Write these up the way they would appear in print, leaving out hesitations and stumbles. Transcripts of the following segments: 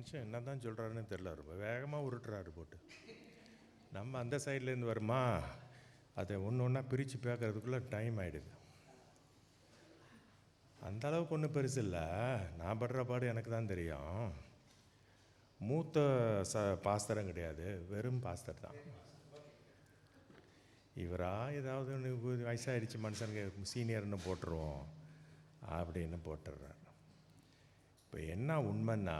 மனுஷன் என்ன தான் சொல்கிறாருன்னு தெரில, ரொம்ப வேகமாக உருட்டுறாரு போட்டு. நம்ம அந்த சைட்லேருந்து வருமா, அதை ஒன்று ஒன்றா பிரித்து பார்க்கறதுக்குள்ளே டைம் ஆகிடுது. அந்த அளவுக்கு ஒன்றும் பெருசு இல்லை, நான் படுற பாடு எனக்கு தான் தெரியும். மூத்த பாஸ்தரம் கிடையாது, வெறும் பாஸ்தர் தான். இவரா ஏதாவது ஒன்று வயசாகிடுச்சு மனுஷனுக்கு சீனியர்னு போட்டுருவோம் அப்படின்னு போட்டுடுறார். இப்போ என்ன உண்மைன்னா,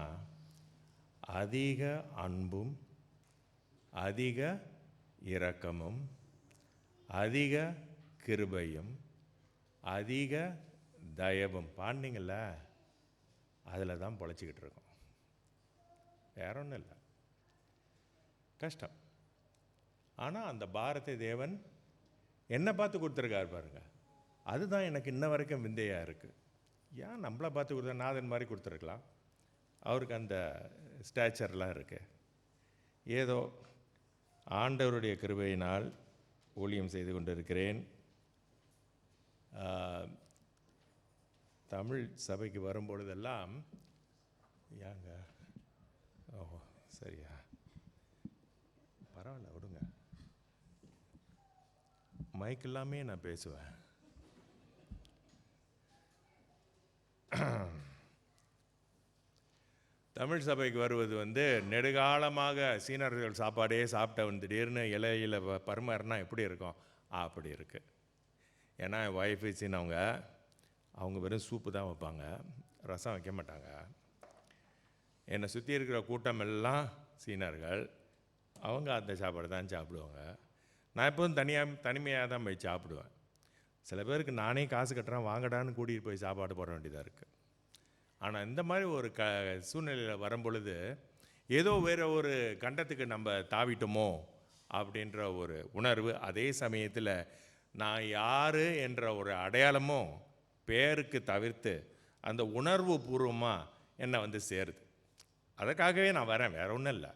அதிக அன்பும் அதிக இரக்கமும் அதிக கிருபையும் அதிக தயவும் பாண்டிங்கள அதில் தான் பொழைச்சிக்கிட்டு இருக்கோம். வேற ஒன்றும் இல்லை, கஷ்டம். ஆனால் அந்த பாரத்தை தேவன் என்ன பார்த்து கொடுத்துருக்காரு பாருங்க, அதுதான் எனக்கு இன்ன வரைக்கும் விந்தையாக இருக்குது. ஏன் நம்மளை பார்த்து கொடுத்தா நாதன் மாதிரி கொடுத்துருக்கலாம், அவருக்கு அந்த ஸ்டாச்சர்லாம் இருக்குது. ஏதோ ஆண்டவருடைய கிருபையினால் ஊழியம் செய்து கொண்டிருக்கிறேன். தமிழ் சபைக்கு வரும்பொழுதெல்லாம் ஏங்க, ஓ சரியா, பரவாயில்ல விடுங்க, மைக் எல்லாமே நான் பேசுவேன். தமிழ் சபைக்கு வருவது நெடுகாலமாக சீனர்கள் சாப்பாடே சாப்பிட்டவன் திடீர்னு இலையில் பருமாறினா எப்படி இருக்கும், அப்படி இருக்குது. ஏன்னா என் ஒய்ஃபு சீனவங்க, அவங்க வெறும் சூப்பு தான் வைப்பாங்க, ரசம் வைக்க மாட்டாங்க. என்னை சுற்றி இருக்கிற கூட்டம் எல்லாம் சீனர்கள், அவங்க அந்த சாப்பாடு தான் சாப்பிடுவாங்க. நான் எப்போதும் தனிமையாக தான் போய் சாப்பிடுவேன். சில பேருக்கு நானே காசு கட்டுறேன் வாங்கடான்னு கூட்டிகிட்டு போய் சாப்பாடு போட வேண்டியதாக இருக்குது. ஆனால் இந்த மாதிரி ஒரு சூழ்நிலையில் வரும்பொழுது ஏதோ வேறு ஒரு கண்டத்துக்கு நம்ம தாவிட்டோமோ அப்படின்ற ஒரு உணர்வு, அதே சமயத்தில் நான் யார் என்ற ஒரு அடையாளமும் பேருக்கு தவிர்த்து அந்த உணர்வு பூர்வமாக என்னை சேருது. அதுக்காகவே நான் வரேன், வேறு ஒன்றும் இல்லை.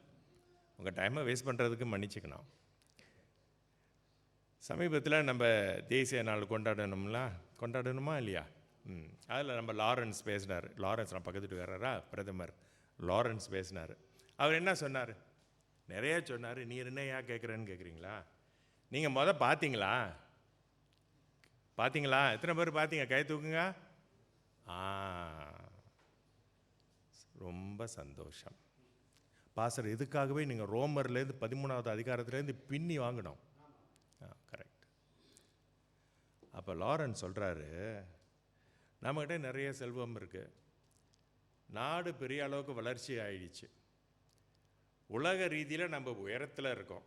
உங்கள் டைமை வேஸ்ட் பண்ணுறதுக்கு மன்னிச்சுக்கணும். சமீபத்தில் நம்ம தேசிய நாள் கொண்டாடணுமா இல்லையா? அதில் நம்ம லாரன்ஸ் பேசினார். லாரன்ஸ் நான் பக்கத்து வீட்டுக்காரரா, பிரதமர் லாரன்ஸ் பேசினார். அவர் என்ன சொன்னார், நிறைய சொன்னார். நீ என்னையா கேட்குறேன்னு கேட்குறீங்களா? நீங்கள் பார்த்தீங்களா? எத்தனை பேர் பார்த்தீங்க? கை தூக்குங்க. ரொம்ப சந்தோஷம் பாஸ்டர். இதுக்காகவே நீங்கள் ரோமர்லேருந்து 13வது அதிகாரத்துலேருந்து பின்னி வாங்கணும். கரெக்ட். அப்போ லாரன்ஸ் சொல்கிறாரு, நம்மகிட்ட நிறைய செல்வம் இருக்குது, நாடு பெரிய அளவுக்கு வளர்ச்சி ஆயிடுச்சு, உலக ரீதியில் நம்ம உயரத்தில் இருக்கோம்,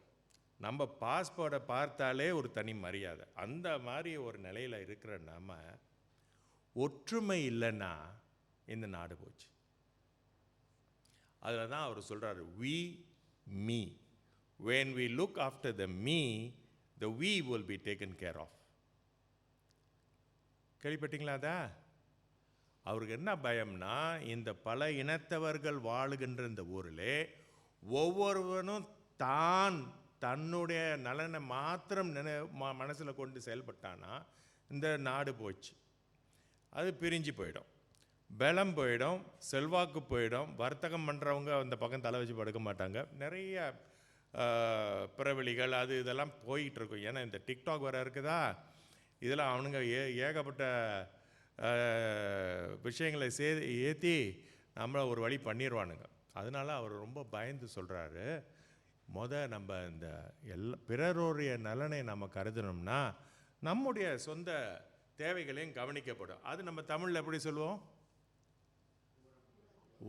நம்ம பாஸ்போர்ட்டை பார்த்தாலே ஒரு தனி மரியாதை. அந்த மாதிரி ஒரு நிலையில் இருக்கிற நம்ம ஒற்றுமை இல்லைன்னா இந்த நாடு போச்சு. அதில் தான் அவர் சொல்கிறார், we me, when we look after the me, the we will be taken care of. கேள்விப்பட்டீங்களா? அவருக்கு என்ன பயம்னா, இந்த பல இனத்தவர்கள் வாழுகின்ற இந்த ஊரில் ஒவ்வொருவனும் தன்னுடைய நலனை மாத்திரம் மனசில் கொண்டு செயல்பட்டானா இந்த நாடு போச்சு. அது பிரிஞ்சு போயிடும், பலம் போயிடும், செல்வாக்கு போயிடும். வர்த்தகம் பண்ணுறவங்க அந்த பக்கம் தலை வச்சு படுக்க மாட்டாங்க. நிறைய பிறவெளிகள் அது இதெல்லாம் போயிட்டு இருக்கும். ஏன்னா இந்த டிக்டாக் வர இருக்குதா, இதெல்லாம் அவனுங்க ஏகப்பட்ட விஷயங்களை ஏற்றி நம்மளை ஒரு வழி பண்ணிடுவானுங்க. அதனால் அவர் ரொம்ப பயந்து சொல்கிறாரு, நம்ம இந்த பிறருடைய நலனை நம்ம கருதணும்னா நம்முடைய சொந்த தேவைகளையும் கவனிக்கப்படும். அது நம்ம தமிழில் எப்படி சொல்லுவோம்,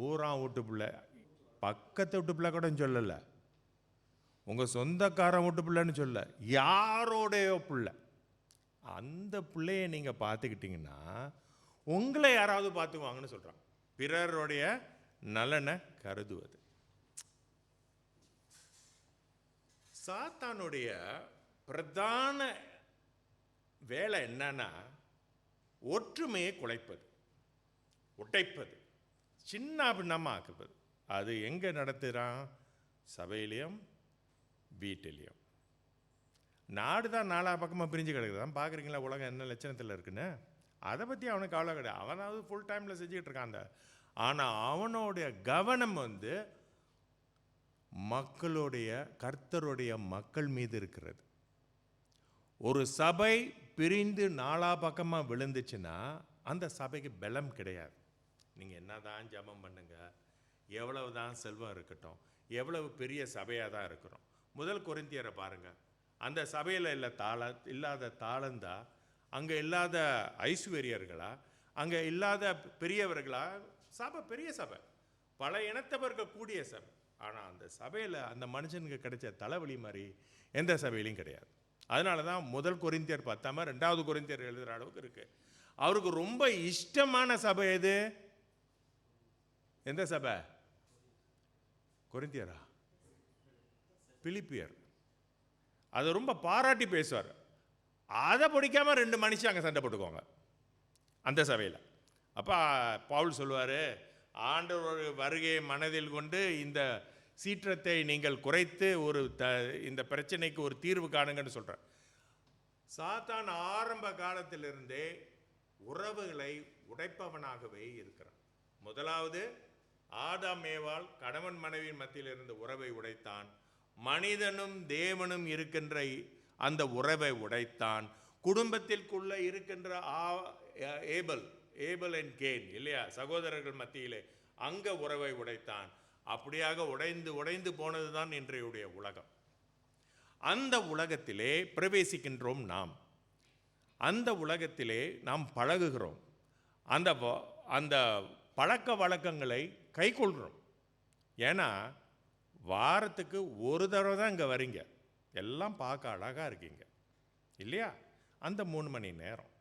ஊரான் வீட்டு பிள்ளை, பக்கத்து வீட்டு பிள்ளை கூட சொல்லலை, உங்கள் சொந்தக்காரன் வீட்டு பிள்ளைன்னு சொல்ல, யாரோடைய பிள்ளை, அந்த பிள்ளையை நீங்கள் பார்த்துக்கிட்டிங்கன்னா உங்களை யாராவது பார்த்துக்குவாங்கன்னு சொல்கிறாங்க. பிறருடைய நலனை கருதுவது. சாத்தானுடைய பிரதான வேலை என்னன்னா, ஒற்றுமையை குலைப்பது, உடைப்பது, சின்ன பின்னமாக ஆக்குவது. அது எங்கே நடத்துகிறான்? சபையிலையும் வீட்டிலையும். நாடு தான் நாலா பக்கமாக பிரிஞ்சு கிடக்குது. தான் பார்க்குறீங்களா உலகம் என்ன லட்சணத்தில் இருக்குன்னு. அதை பற்றி அவனுக்கு அவ்வளோ கிடையாது. அவனாவது ஃபுல் டைமில் செஞ்சுக்கிட்டு இருக்கான். ஆனால் அவனுடைய கவனம் வந்து மக்களுடைய, கர்த்தருடைய மக்கள் மீது இருக்கிறது. ஒரு சபை பிரிந்து நாலா பக்கமாக விழுந்துச்சுன்னா அந்த சபைக்கு பலம் கிடையாது. நீங்கள் என்ன தான் ஜெபம் பண்ணுங்க, எவ்வளவு தான் செல்வம் இருக்கட்டும், எவ்வளவு பெரிய சபையாக தான் இருக்கிறோம். முதல் கொரிந்தியரை பாருங்கள். அந்த சபையில் இல்லாத தாளந்தா, அங்கே இல்லாத ஐஸ்வர்யர்களா, அங்கே இல்லாத பெரியவர்களா, சபை பெரிய சபை, பல இனத்தவர்கள் கூடிய சபை. ஆனால் அந்த சபையில் அந்த மனுஷனுக்கு கிடைச்ச தலைவலி மாதிரி எந்த சபையிலையும் கிடையாது. அதனால தான் முதல் கொரிந்தியர் 10 2வது கொரிந்தியர் எழுதுகிற அளவுக்கு இருக்குது. அவருக்கு ரொம்ப இஷ்டமான சபை எது? எந்த சபை? கொரிந்தியரா? பிலிப்பியர். அதை ரொம்ப பாராட்டி பேசுவார். அதை பிடிக்காம 2 மனுஷன் அங்கே சண்டை போட்டுக்குவாங்க அந்த சபையில். அப்போ பவுல் சொல்லுவார், ஆண்டவர் வருகையை மனதில் கொண்டு இந்த சீற்றத்தை நீங்கள் குறைத்து இந்த பிரச்சனைக்கு ஒரு தீர்வு காணுங்கன்னு சொல்கிறார். சாத்தான் ஆரம்ப காலத்திலிருந்தே உறவுகளை உடைப்பவனாகவே இருக்கிறான். முதலாவது ஆதாம் ஏவாள் கணவன் மனைவியின் மத்தியில் இருந்த உறவை உடைத்தான். மனிதனும் தேவனும் இருக்கின்ற அந்த உறவை உடைத்தான். குடும்பத்திற்குள்ள இருக்கின்ற ஏபல் அண்ட் கேன் இல்லையா, சகோதரர்கள் மத்தியிலே அங்க உறவை உடைத்தான். அப்படியாக உடைந்து போனது தான் இன்றைய உலகம். அந்த உலகத்திலே பிரவேசிக்கின்றோம் நாம். அந்த உலகத்திலே நாம் பழகுகிறோம். அந்த பழக்க வழக்கங்களை கைக்கொள்கிறோம். ஏன்னா வாரத்துக்கு ஒரு தடவை தான் இங்கே வரீங்க, எல்லாம் பார்க்க அழகாக இருக்கீங்க இல்லையா? அந்த 3 மணி நேரம்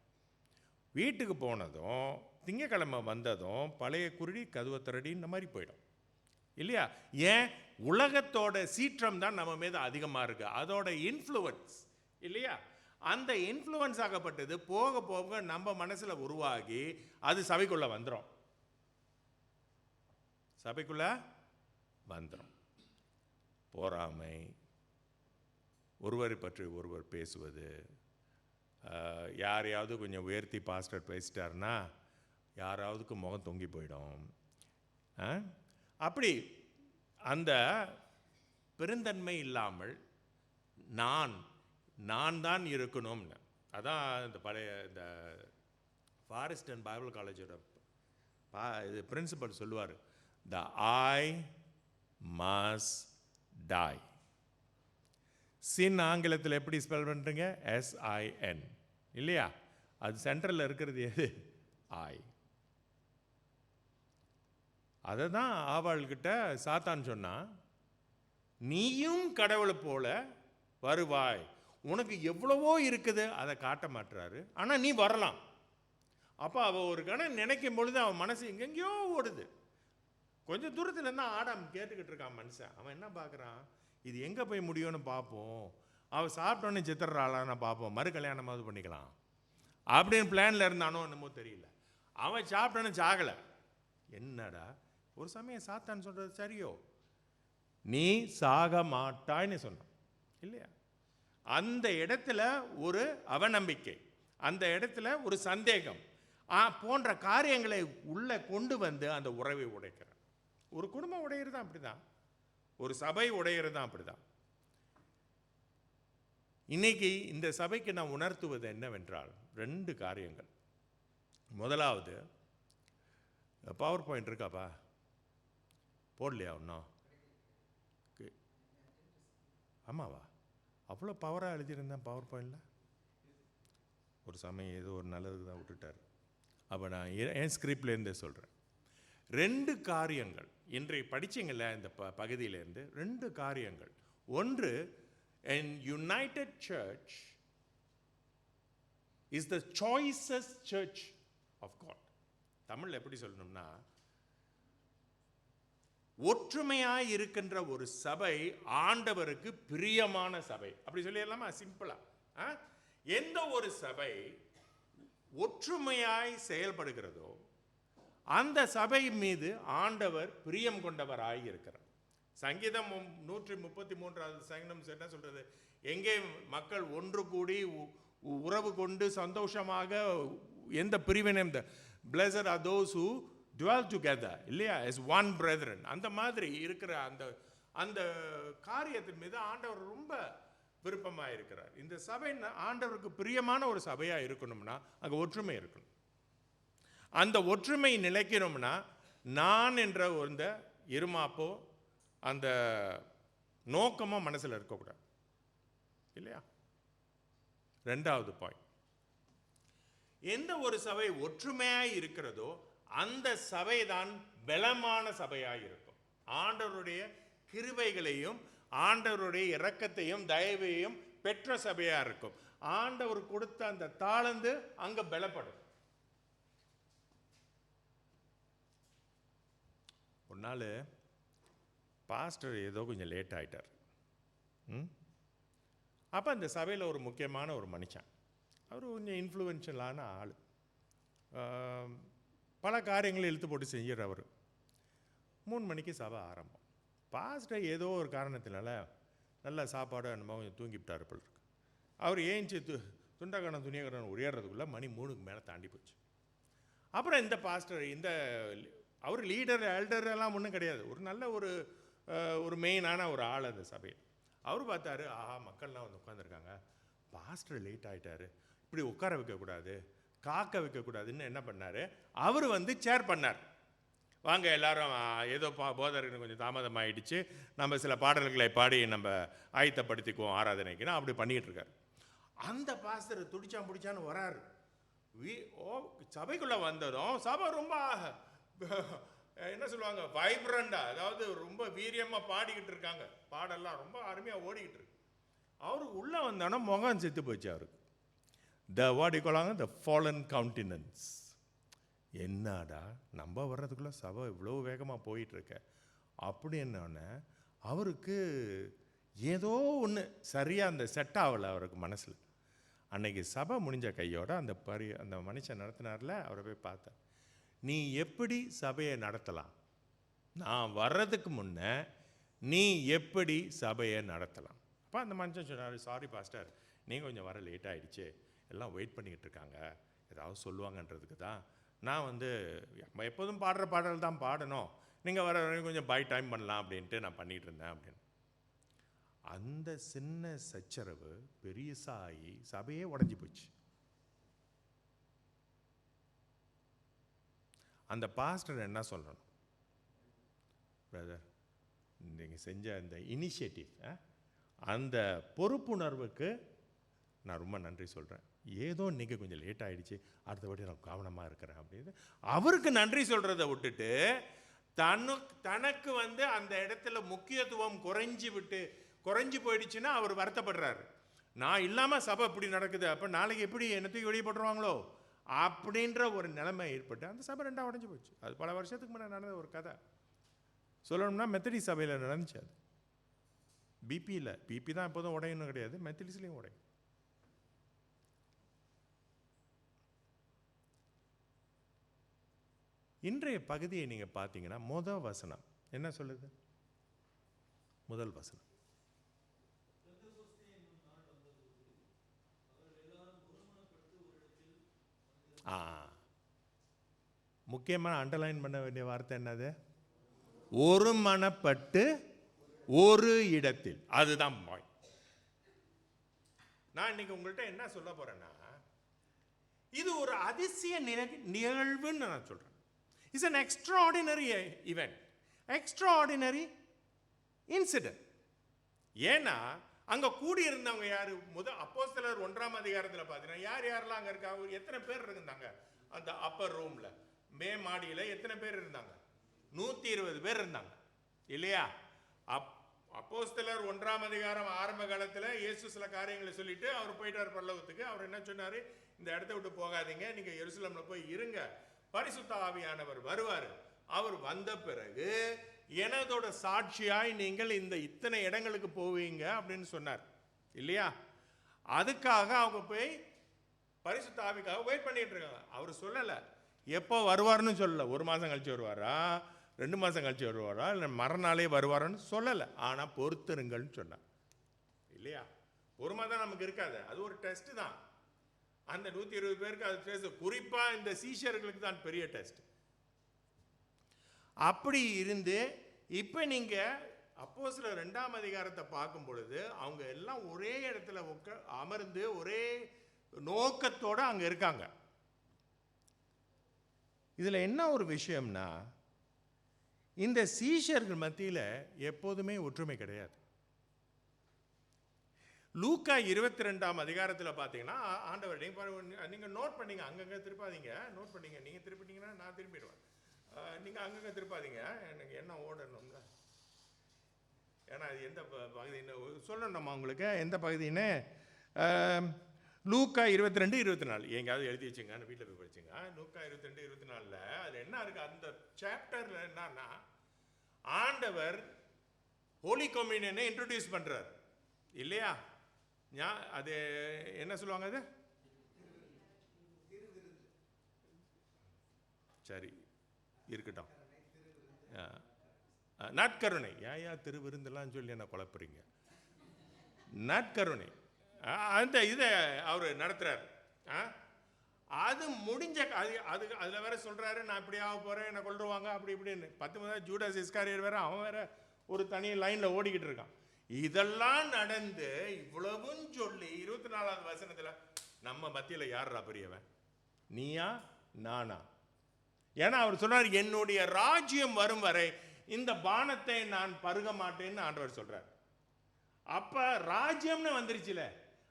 வீட்டுக்கு போனதும், திங்கக்கிழமை வந்ததும் பழைய குருடி கதுவை திரடி இந்த மாதிரி போயிடும் இல்லையா? ஏன்? உலகத்தோட சீற்றம் தான் நம்ம மீது அதிகமாக இருக்குது, அதோட இன்ஃப்ளூவன்ஸ் இல்லையா? அந்த இன்ஃப்ளூவன்ஸ் ஆகப்பட்டது போக போக நம்ம மனசில் உருவாகி அது சபைக்குள்ளே வந்துடும். சபைக்குள்ளே வந்துடும். பொறாமை, ஒருவரை பற்றி ஒருவர் பேசுவது, யாரையாவது கொஞ்சம் உயர்த்தி பாஸ்டர் பேசிட்டாருன்னா யாராவதுக்கு முகம் தொங்கி போயிடும். அப்படி அந்த பெருந்தன்மை இல்லாமல் நான் தான் இருக்கணும்னு. அதான் இந்த பழைய இந்த ஃபாரஸ்ட் அண்ட் பைபிள் காலேஜோட இது பிரின்சிபல் சொல்லுவார், த ஐ மஸ்ட் டை. சின் ஆங்கிலத்தில் எப்படி ஸ்பெல் பண்ணுறீங்க? SIN இல்லையா? அது சென்ட்ரலில் இருக்கிறது எது? ஐ. அதை தான் ஆவாள்கிட்ட சாத்தான் சொன்னான், நீயும் கடவுளை போல வருவாய். உனக்கு எவ்வளவோ இருக்குது, அதை காட்ட மாட்டுறாரு, ஆனால் நீ வரலாம். அப்போ அவள் ஒரு கணம் நினைக்கும் பொழுது அவன் மனசு எங்கெங்கேயோ ஓடுது. கொஞ்சம் தூரத்தில் இருந்தால் ஆடாம் கேட்டுக்கிட்டு இருக்கான் மனுஷன். அவன் என்ன பார்க்குறான், இது எங்கே போய் முடியும்னு பார்ப்போம், அவள் சாப்பிட்டோன்னு சித்திராளான்னு பார்ப்போம், மறு கல்யாணமாவது பண்ணிக்கலாம் அப்படின்னு பிளானில் இருந்தானோ என்னமோ தெரியல. அவன் சாப்பிட்டோன்னு சாகலை. என்னடா ஒரு சமயம் சாத்தான் சொல்கிறது சரியோ, நீ சாக மாட்டாய்ன்னு சொன்னான் இல்லையா? அந்த இடத்துல ஒரு அவநம்பிக்கை, அந்த இடத்துல ஒரு சந்தேகம் போன்ற காரியங்களை உள்ளே கொண்டு வந்து அந்த உறவை உடைக்கிறான். ஒரு குடும்பம் உடையிறது தான் அப்படி தான், ஒரு சபை உடையிறது தான் அப்படி தான். இன்னைக்கு இந்த சபைக்கு நான் உணர்த்துவது என்னவென்றால் 2 காரியங்கள். முதலாவது, பவர் பாயிண்ட் இருக்காப்பா? போடலையா ஒன்றும்? ஆமாவா? அவ்வளோ பவராக எழுதியிருந்தேன் பவர் பாயிண்டில். ஒரு சமயம் ஏதோ ஒரு நல்லதுக்கு தான் விட்டுட்டார். அப்போ நான் என் ஸ்கிரிப்ட்லேருந்தே சொல்கிறேன். 2 காரியங்கள் இன்றைய படிச்சிங்கள இந்த பகுதியிலேருந்து 2 காரியங்கள். ஒன்று, an united church is the choicest church of God. தமிழில் எப்படி சொல்லணும்னா, ஒற்றுமையாய் இருக்கின்ற ஒரு சபை ஆண்டவருக்கு பிரியமான சபை, அப்படி சொல்லிடலாமா சிம்பிளா? எந்த ஒரு சபை ஒற்றுமையாய் செயல்படுகிறதோ அந்த சபை மீது ஆண்டவர் பிரியம் கொண்டவராய் இருக்கிறார். சங்கீதம் 133வது சங்கீதம் என்ன சொல்றது? எங்கே மக்கள் ஒன்று கூடி உறவு கொண்டு சந்தோஷமாக, எந்த பிரிவினை, blessed are those who dwell together இல்லையா, as one brethren. அந்த மாதிரி இருக்கிற அந்த அந்த காரியத்தின் மீது ஆண்டவர் ரொம்ப விருப்பமாக இருக்கிறார். இந்த சபை ஆண்டவருக்கு பிரியமான ஒரு சபையாக இருக்கணும்னா அங்கே ஒற்றுமை இருக்கணும். அந்த ஒற்றுமை நிலைக்கணும்னா நான் என்ற இந்த இருமாப்போ அந்த நோக்கமோ மனசில் இருக்கக்கூடாது இல்லையா. ரெண்டாவது பாயிண்ட், எந்த ஒரு சபை ஒற்றுமையாக இருக்கிறதோ அந்த சபை தான் பலமான சபையாக இருக்கும். ஆண்டவருடைய கிருபைகளையும் ஆண்டவருடைய இரக்கத்தையும் தயவையும் பெற்ற சபையாக இருக்கும். ஆண்டவர் கொடுத்த அந்த தாளந்து அங்கே பலப்படும். ஒரு நாள் பாஸ்டர் ஏதோ கொஞ்சம் லேட் ஆகிட்டார். அப்போ அந்த சபையில் ஒரு முக்கியமான ஒரு மனுஷன், அவர் கொஞ்சம் இன்ஃப்ளூயன்ஷியலான ஆள், பல காரியங்களை இழுத்து போட்டு செஞ்சிடறவர். 3 மணிக்கு சபை ஆரம்பம். பாஸ்டர் ஏதோ ஒரு காரணத்தினால நல்ல சாப்பாடு அந்த மாதிரி கொஞ்சம் தூங்கிவிட்டார் போல் இருக்கு. அவர் ஏஞ்சி துண்டக்கடன் துணியக்கடன் உயர்றதுக்குள்ளே மணி 3க்கு மேலே தாண்டி போச்சு. அப்புறம் இந்த பாஸ்டர் அவர் லீடர் எல்டர் எல்லாம் ஒன்றும் கிடையாது, ஒரு நல்ல ஒரு மெயினான ஒரு ஆள் அந்த சபையில். அவர் பார்த்தாரு, மக்கள்லாம் வந்து உட்காந்துருக்காங்க, பாஸ்டர் லேட் ஆகிட்டார், இப்படி உட்கார வைக்கக்கூடாது, காக்க வைக்கக்கூடாதுன்னு என்ன பண்ணார், அவர் வந்து சேர் பண்ணார். வாங்க எல்லாரும், ஏதோ போதருக்கு கொஞ்சம் தாமதம் ஆகிடுச்சு, நம்ம சில பாடல்களை பாடி நம்ம ஆயத்தப்படுத்திக்குவோம் ஆராதனைக்குன்னா அப்படி பண்ணிகிட்டு இருக்கார். அந்த பாஸ்டர் துடிச்சான் பிடிச்சான்னு வராரு. சபைக்குள்ளே வந்ததும் சபை ரொம்ப என்ன சொல்லுவாங்க, வைப்ரண்டாக, அதாவது ரொம்ப வீரியமாக பாடிக்கிட்டு இருக்காங்க, பாடெல்லாம் ரொம்ப அருமையாக ஓடிக்கிட்டு இருக்கு. அவருக்கு உள்ளே வந்தோன்னா முகம் செத்து போச்சு அவருக்கு. வாடிக்கொள்ளாங்க த ஃபாலன் கவுண்டினன்ஸ். என்னடா நம்ம வர்றதுக்குள்ளே சபை இவ்வளோ வேகமாக போயிட்டுருக்க அப்படி என்னன்னா அவருக்கு ஏதோ ஒன்று சரியாக அந்த செட் ஆகலை அவருக்கு மனசில். அன்னைக்கு சபை முடிஞ்ச கையோட அந்த மனுஷன் நடத்தினார்ல, அவரை போய் பார்த்தேன், நீ எப்படி சபையை நடத்தலாம், நான் வர்றதுக்கு முன்னே நீ எப்படி சபையை நடத்தலாம். அப்போ அந்த மனுஷன் சொன்னார், சாரி பாஸ்டர், நீங்கள் கொஞ்சம் வர லேட் ஆகிடுச்சு, எல்லாம் வெயிட் பண்ணிக்கிட்டு இருக்காங்க, ஏதாவது சொல்லுவாங்கன்றதுக்கு தான் நான் வந்து எப்போதும் பாடுற பாடல் தான் பாடணும், நீங்கள் வர வரைக்கும் கொஞ்சம் பை டைம் பண்ணலாம் அப்படின்ட்டு நான் பண்ணிகிட்டு இருந்தேன் அப்படின்னு. அந்த சின்ன சச்சரவு பெரியசாகி சபையே உடஞ்சி போச்சு. அந்த பாஸ்டர் என்ன சொல்லணும், பிரதர் நீங்கள் செஞ்ச அந்த இனிஷியேட்டிவ், அந்த பொறுப்புணர்வுக்கு நான் ரொம்ப நன்றி சொல்கிறேன். ஏதோ இன்றைக்கி கொஞ்சம் லேட் ஆகிடுச்சு, அடுத்த வாட்டி நான் கவனமாக இருக்கிறேன் அப்படின்னு அவருக்கு நன்றி சொல்கிறத விட்டுட்டு தனக்கு வந்து அந்த இடத்துல முக்கியத்துவம் குறைஞ்சி போயிடுச்சுன்னா அவர் வருத்தப்படுறாரு. நான் இல்லாமல் சபை இப்படி நடக்குது, அப்போ நாளைக்கு எப்படி என்னத்துக்கு வெளியே போட்டுருவாங்களோ அப்படின்ற ஒரு நிலைமை ஏற்பட்டு அந்த சபை 2ஆக உடஞ்சி போச்சு. அது பல வருஷத்துக்கு முன்னாடி நடந்த ஒரு கதை. சொல்லணும்னா மெத்தடி சபையில் நடந்துச்சு. அது பிபி தான் எப்போதும் உடையணும் கிடையாது, மெத்தடிஸ்லேயும் உடையும். இன்றைய பகுதியை நீங்கள் பார்த்தீங்கன்னா முதல் வசனம் என்ன சொல்லுது? முதல் வசனம், முக்கியமாக அண்டர்லைன் பண்ண வேண்டிய வார்த்தை என்னது? ஒருமனப்பட்டு ஒரு இடத்தில். அதுதான் பாயிண்ட். நான் இன்னைக்கு உங்கள்கிட்ட என்ன சொல்ல போறேன்னா, இது ஒரு அதிசய நிகழ்வுன்னு நான் சொல்றேன். It's an extraordinary event, extraordinary incident. ஏன்னா அங்க கூடி இருந்தவங்க யாரு? அப்போஸ்தலர் 1ஆம் அதிகாரத்தில் பார்த்தீங்கன்னா யாரெல்லாம் அங்க இருக்காங்க, எத்தனை பேர் இருந்தாங்க அந்த அப்பர் ரூம்ல, மே மாடியில எத்தனை பேர் இருந்தாங்க? 120 பேர் இருந்தாங்க இல்லையா? அப்போஸ்தலர் 1ஆம் அதிகாரம் ஆரம்ப காலத்தில் இயேசு சில காரியங்களை சொல்லிட்டு அவர் போயிட்டார் பரலோகத்துக்கு. அவர் என்ன சொன்னாரு? இந்த இடத்த விட்டு போகாதீங்க, நீங்க எருசலேம்ல போய் இருங்க, பரிசுத்த ஆவியானவர் வருவார். அவர் வந்த பிறகு எனதோட சாட்சியாய் நீங்கள் இந்த இத்தனை இடங்களுக்கு போவீங்க அப்படின்னு சொன்னார் இல்லையா? அதுக்காக அவங்க போய் பரிசுத்த ஆவிக்காக வெயிட் பண்ணிட்டு இருக்காங்க. அவர் சொல்லல எப்போ வருவார்னு சொல்லல. 1 மாசம் கழிச்சு வருவாரா, 2 மாசம் கழிச்சு வருவாரா, இல்லை மறுநாளே வருவாரான்னு சொல்லலை. ஆனால் பொறுத்திருங்கள்னு சொன்னார் இல்லையா? 1 மாதம் நமக்கு இருக்காது, அது ஒரு டெஸ்ட் தான். அந்த 120 பேருக்கு அது டெஸ்ட். குறிப்பாக இந்த சீஷர்களுக்கு தான் பெரிய டெஸ்ட். அப்படி இருந்து இப்போ நீங்கள் அப்போஸ்தலர் 2ஆம் அதிகாரத்தை பார்க்கும் பொழுது அவங்க எல்லாம் ஒரே இடத்துல அமர்ந்து ஒரே நோக்கத்தோடு அங்கே இருக்காங்க. இதில் என்ன ஒரு விஷயம்னா, இந்த சீஷர்கள் மத்தியில் எப்போதுமே ஒற்றுமை கிடையாது. லூக்கா 22ஆம் அதிகாரத்தில் பார்த்தீங்கன்னா ஆண்டவர் நீங்கள் நோட் பண்ணீங்க, அங்கங்கே திருப்பாதீங்க, நோட் பண்ணீங்க, நீங்கள் திருப்பிட்டீங்கன்னா நான் திரும்பிடுவேன், நீங்கள் அங்கங்கே திருப்பாதீங்க, எனக்கு என்ன ஓடணும்ல, ஏன்னா அது எந்த பகுதின்னு சொல்லணுமா உங்களுக்கு, எந்த பகுதின்னு. லூக்கா 22-24 எங்கேயாவது எழுதி வச்சுங்க, வீட்டில் போய் படிச்சுங்க. லூக்கா 22-24 அது என்ன இருக்குது, அந்த சாப்டரில் என்னன்னா ஆண்டவர் ஹோலி கம்யூனியனை இன்ட்ரடியூஸ் பண்ணுறார் இல்லையா? அது என்ன சொல்லுவாங்க, அது சரி இருக்கட்டும், நற்கருணை. ஏன் திருவிருந்தெல்லாம் சொல்லி என்ன குழப்புறீங்க? நற்கருணை அந்த இதை அவர் நடத்துறார். அது முடிஞ்ச அது அதில் வேற சொல்றாரு, நான் இப்படி ஆக போறேன், என்ன கொள்ளுவாங்க அப்படி இப்படின்னு. 10 ஜூடாஸ் இஸ்காரியர் வேற, அவன் வேற ஒரு தனி லைன்ல ஓடிக்கிட்டு இருக்கான். இதெல்லாம் நடந்து இவ்வளவும் சொல்லி 24ஆவது வசனத்துல நம்ம மத்தியில யாரா பெரியவன், நீயா நானா? ஏன்னா அவர் சொன்னார், என்னுடைய ராஜ்யம் வரும் வரை இந்த பானத்தை நான் பருக மாட்டேன்னு ஆண்டவர் சொல்றார். அப்ப ராஜ்யம்னு வந்துருச்சுல,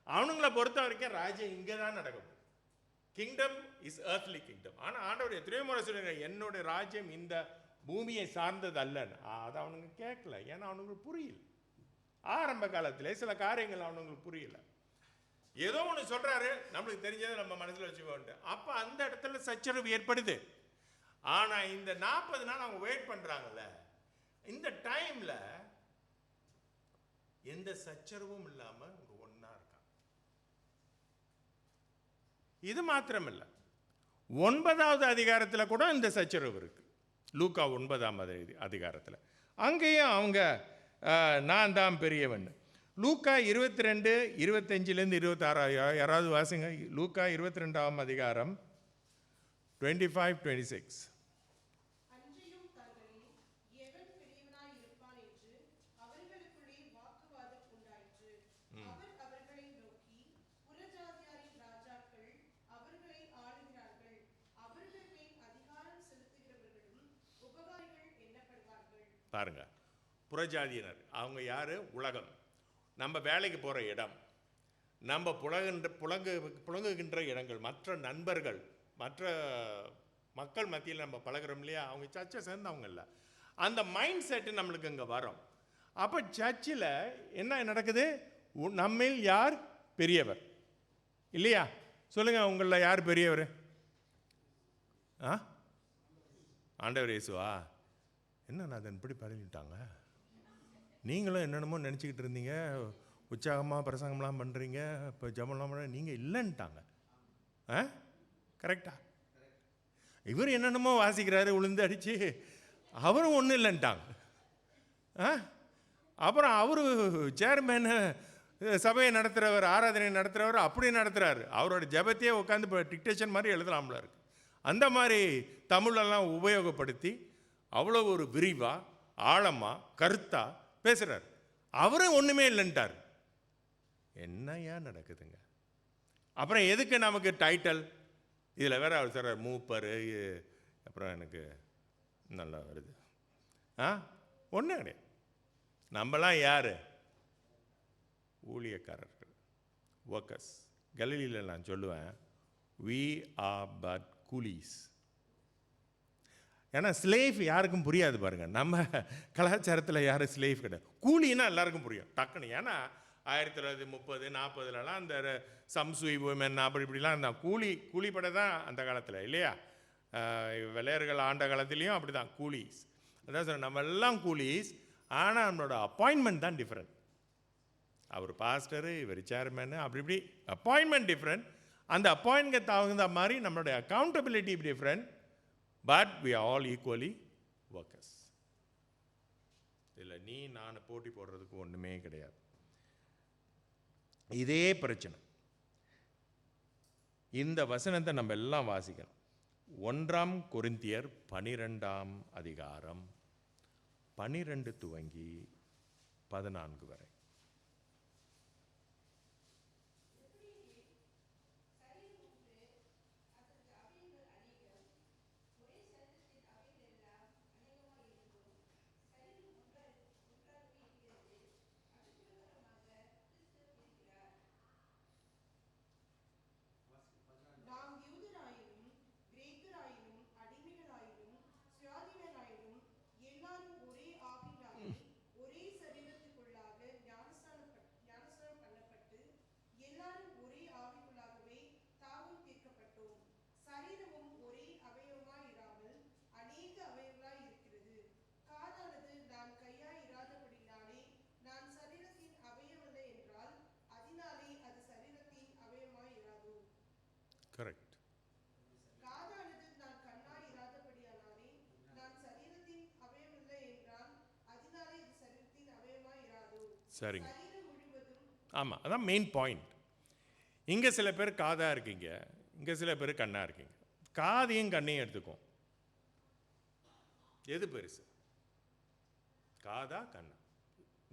அவனுங்களை பொறுத்த வரைக்கும் ராஜ்யம் இங்கே தான் நடக்கும். Kingdom is earthly kingdom. ஆனால் ஆண்டவர் எத்தனையோ முறை சொல்லுங்க, என்னுடைய ராஜ்யம் இந்த பூமியை சார்ந்தது அல்லன்னு. அதை அவனுங்க கேட்கல, ஏன்னா அவனுங்களுக்கு புரியல. ஆரம்ப காலத்திலே சில காரியங்கள் அவனுங்களுக்கு புரியல. ஏதோ ஒன்று சொல்றாரு, நம்மளுக்கு தெரிஞ்சதை நம்ம மனசில் வச்சுக்கோண்டு, அப்போ அந்த இடத்துல சச்சரவு ஏற்படுது. ஆனால் இந்த 40 நாள் அவங்க வெயிட் பண்றாங்கல்ல, இந்த டைம்ல எந்த சச்சரவும் இல்லாம ஒன்னா இருக்காங்க. இது மாத்திரமில்ல, 9வது அதிகாரத்தில் கூட இந்த சச்சரவு இருக்கு. லூக்கா 9ஆம் அதிகாரத்தில் அங்கேயும் அவங்க நான் தான் பெரியவன். லூக்கா 22:25-26 யாராவது வாசிங்க. லூக்கா 22ஆம் அதிகாரம் 25-26. பாருங்க, புறஜாதியினர் அவங்க யாரு? உலகம், நம்ம வேலைக்கு போகிற இடம், நம்ம புழங்குகின்ற இடங்கள், மற்ற நண்பர்கள், மற்ற மக்கள் மத்தியில் நம்ம பழகிறோம் இல்லையா, அவங்க சர்ச்சை சேர்ந்தவங்க இல்லை. அந்த மைண்ட் செட்டு நம்மளுக்கு இங்கே வரும். அப்போ சர்ச்சில் என்ன நடக்குது? நம்மில் யார் பெரியவர் இல்லையா? சொல்லுங்கள், உங்களில் யார் பெரியவர்? ஆண்டவர் இயேசுவா? என்ன நான் இப்படி பழகிட்டாங்க, நீங்களும் என்னென்னமோ நினச்சிக்கிட்டு இருந்தீங்க, உற்சாகமாக பிரசங்கம்லாம் பண்ணுறீங்க, இப்போ ஜெபம்லாம் பண்ண, நீங்கள் இல்லைன்ட்டாங்க. கரெக்டா? இவர் என்னென்னமோ வாசிக்கிறாரு உளுந்து அடித்து, அவரும் ஒன்றும் இல்லைன்ட்டாங்க. அப்புறம் அவரு சேர்மேனு சபையை நடத்துகிறவர், ஆராதனை நடத்துகிறவர் அப்படி நடத்துகிறாரு. அவரோட ஜெபத்தையே உட்காந்து இப்போ டிக்டேஷன் மாதிரி எழுதலாம்ல இருக்கு. அந்த மாதிரி தமிழெல்லாம் உபயோகப்படுத்தி அவ்வளோ ஒரு விரிவாக ஆழமாக கருத்தாக பேசுகிறார். அவரும் ஒன்றுமே இல்லைன்ட்டார். என்னையா நடக்குதுங்க? அப்புறம் எதுக்கு நமக்கு டைட்டில்? இதில் வேற அவர் சார் மூப்பர், அப்புறம் எனக்கு நல்லா வருது. ஒன்றும் கிடையாது. நம்மலாம் யார்? ஊழியக்காரர்கள், ஒர்க்கர்ஸ். கலிலியில் நான் சொல்லுவேன், we are but coolies. ஏன்னா ஸ்லேவ் யாருக்கும் புரியாது பாருங்கள். நம்ம கலாச்சாரத்தில் யாரும் ஸ்லேவ் கிடையாது. கூலின்னா எல்லாருக்கும் புரியும் டக்குன்னு. ஏன்னா 1930-40லலாம் அந்த சம்சுய் உமன் அப்படி இப்படிலாம் அந்த கூலிப்படை தான் அந்த காலத்தில் இல்லையா? வெள்ளையர்கள் ஆண்ட காலத்துலேயும் அப்படி தான் கூலிஸ். அதான் சார், நம்ம எல்லாம் கூலிஸ். ஆனால் நம்மளோட அப்பாயின்மெண்ட் தான் டிஃப்ரெண்ட். அவர் பாஸ்டரு, இவர் சேர்மேனு, அப்படி இப்படி அப்பாயின்மெண்ட் டிஃப்ரெண்ட். அந்த அப்பாயின்மெண்ட் தகுந்த மாதிரி நம்மளுடைய accountability different. But we are all equally workers. இதில் நீ நான் போட்டி போடுறதுக்கு ஒன்றுமே கிடையாது. இதே பிரச்சனை. இந்த வசனத்தை நம்ம எல்லாம் வாசிக்கணும். 1 கொரிந்தியர் 12 அதிகாரம் 12 துவங்கி 14 வரை. நாம் யூதராயினும் கிரேக்கராயினும் அடிமைகளாயினும் சுயாதீனராயினும் எல்லாரும் ஒரே ஆவியினாலே ஒரே சரீரத்துக்குள்ளாக ஞானஸ்நானம் பண்ணப்பட்டு எல்லாரும் ஒரே ஆவிக்குள்ளாகவே தாகம் தீர்க்கப்பட்டோம். சரீரமும் ஒரே அவயவமாய் இராமல் அநேக அவயவங்களாய் இருக்கிறது. காதானது நான் கையாய் இராதபடினாலே நான் சரீரத்தின் அவயவல்ல என்றால் அதனாலே அது சரீரத்தின் அவயவமாய் இராது. கரெக்ட். காதானது நான் கண்ணாய் இராதபடியானாலே நான் சரீரத்தின் அவயவல்ல என்றால் அதனாலே இது சரீரத்தின் அவயவமாய் இராது. சரிங்க. சரீரம் முழுவதும். ஆமாம், அதான் மெயின் பாயிண்ட். இங்கே சில பேர் காதாக இருக்கீங்க, இங்கே சில பேர் கண்ணாக இருக்கீங்க. காதையும் கண்ணையும் எடுத்துக்கும், எது பெருசு? காதா கண்ணா?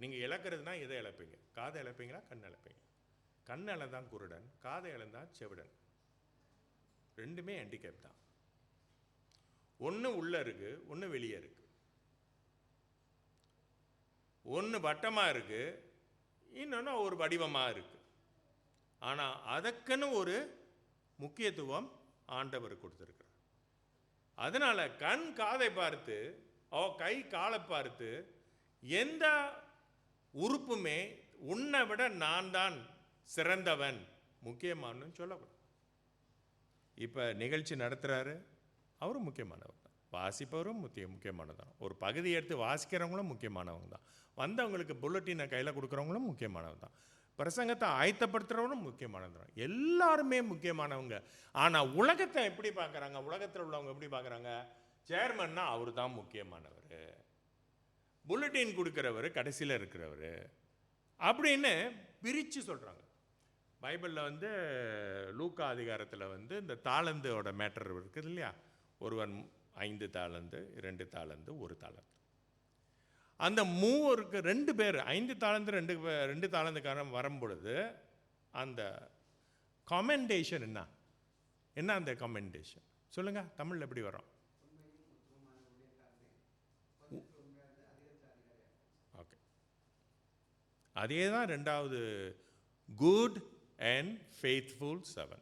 நீங்கள் இழக்கிறதுனா எதை இழப்பீங்க? காதை இழப்பீங்களா கண்ணை இழப்பீங்க? கண் இழந்தான் குருடன், காதை இழந்தான் செவிடன். ரெண்டுமே ஹேண்டிகேப் தான். ஒன்று உள்ளே இருக்கு, ஒன்று வெளியே இருக்கு. ஒன்று வட்டமாக இருக்கு, இன்னொன்று ஒரு வடிவமாக இருக்கு. ஆனால் அதற்குன்னு ஒரு முக்கியத்துவம் ஆண்டவர் கொடுத்துருக்கிறார். அதனால் கண் காதை பார்த்து, கை காலை பார்த்து, எந்த உறுப்புமே உன்னை விட நான் தான் சிறந்தவன் முக்கியமானு சொல்லக்கூடாது. இப்போ நிகழ்ச்சி நடத்துகிறாரு, அவரும் முக்கியமானவர் தான். வாசிப்பவரும் முக்கியமானது தான். ஒரு பகுதி எடுத்து வாசிக்கிறவங்களும் முக்கியமானவங்க தான். வந்தவங்களுக்கு புல்லட்டினை கையில் கொடுக்குறவங்களும் முக்கியமானவங்க தான். பிரசங்கத்தை ஆயத்தப்படுத்துகிறவனும் முக்கியமானது தான். எல்லாருமே முக்கியமானவங்க. ஆனால் உலகத்தை எப்படி பார்க்குறாங்க? உலகத்தில் உள்ளவங்க எப்படி பார்க்குறாங்க? சேர்மன்னா அவர் தான் முக்கியமானவர், புல்லட்டின் கொடுக்குறவர் கடைசியில் இருக்கிறவர் அப்படின்னு பிரித்து சொல்கிறாங்க. பைபிளில் லூக்கா அதிகாரத்தில் இந்த தாளந்தோட மேட்டர் இருக்குது இல்லையா? ஒருவன் 5 தாளந்து, 2 தாளந்து, 1 தாளந்து. அந்த மூவருக்கு 2 பேர் 5 தாளந்து 2 தாளந்துக்காரன் வரும்பொழுது அந்த கமெண்டேஷன் என்ன அந்த கமெண்டேஷன் சொல்லுங்கள், தமிழில் எப்படி வரும்? ஓகே, அதே தான் 2வது குட் அண்ட் ஃபெய்த்ஃபுல் 7.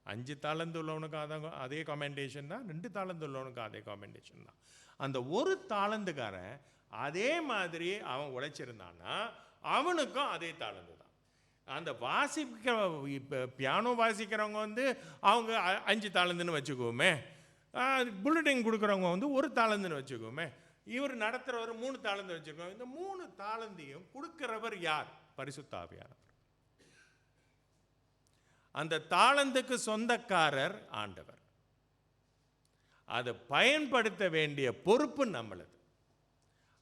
5 தாளந்து உள்ளவனுக்கு அதே கமெண்டேஷன் தான், 2 தாளந்து உள்ளவனுக்கு அதே கமெண்டேஷன் தான். அந்த 1 தாளந்துக்காரன் அதே மாதிரி அவன் உழைச்சிருந்தான்னா அவனுக்கும் அதே தாளந்து தான். அந்த வாசிக்கிற இப்போ பியானோ வாசிக்கிறவங்க அவங்க 5 தாளந்துன்னு வச்சுக்குவோமே, புல்லட்டின் கொடுக்குறவங்க 1 தாளந்துன்னு வச்சுக்குவோமே, இவர் நடத்துகிறவர் 3 தாளந்து வச்சுருக்கோம். இந்த 3 தாளந்தையும் கொடுக்கிறவர் யார்? பரிசுத்த ஆவியானவர். அந்த தாளந்துக்கு சொந்தக்காரர் ஆண்டவர். அதை பயன்படுத்த வேண்டிய பொறுப்பு நம்மளது.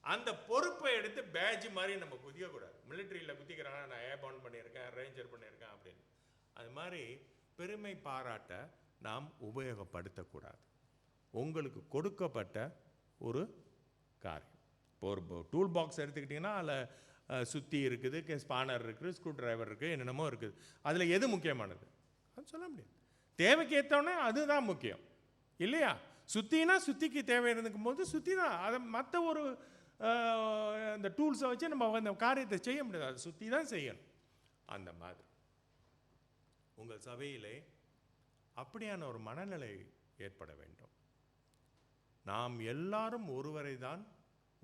அந்த பொறுப்பை எடுத்து பேட்ஜ் மாதிரி நம்ம குதிக்கக்கூடாது. மிலிட்ரியில் குதிக்கிறாங்க, நான் ஏர்பவுண்ட் பண்ணியிருக்கேன், ரேஞ்சர் பண்ணியிருக்கேன் அப்படின்னு. அது மாதிரி பெருமை பாராட்ட நாம் உபயோகப்படுத்தக்கூடாது. உங்களுக்கு கொடுக்கப்பட்ட ஒரு காரியம். இப்போ ஒரு டூல் பாக்ஸ் எடுத்துக்கிட்டிங்கன்னா அதில் சுத்தி இருக்குது, ஸ்பானர் இருக்குது, ஸ்க்ரூ டிரைவர் இருக்குது, என்னென்னமோ இருக்குது. அதில் எது முக்கியமானது? அது சொல்ல முடியாது. தேவைக்கு ஏற்றோன்னே அதுதான் முக்கியம் இல்லையா? சுத்தினா சுத்திக்கு தேவை இருக்கும் போது சுற்றி தான். அதை மற்ற ஒரு இந்த டூல்ஸை வச்சு நம்ம அந்த காரியத்தை செய்ய முடியாது, அதை சுற்றி தான் செய்யணும். அந்த மாதிரி உங்கள் சபையிலே அப்படியான ஒரு மனநிலை ஏற்பட வேண்டும். நாம் எல்லாரும் ஒருவரை தான்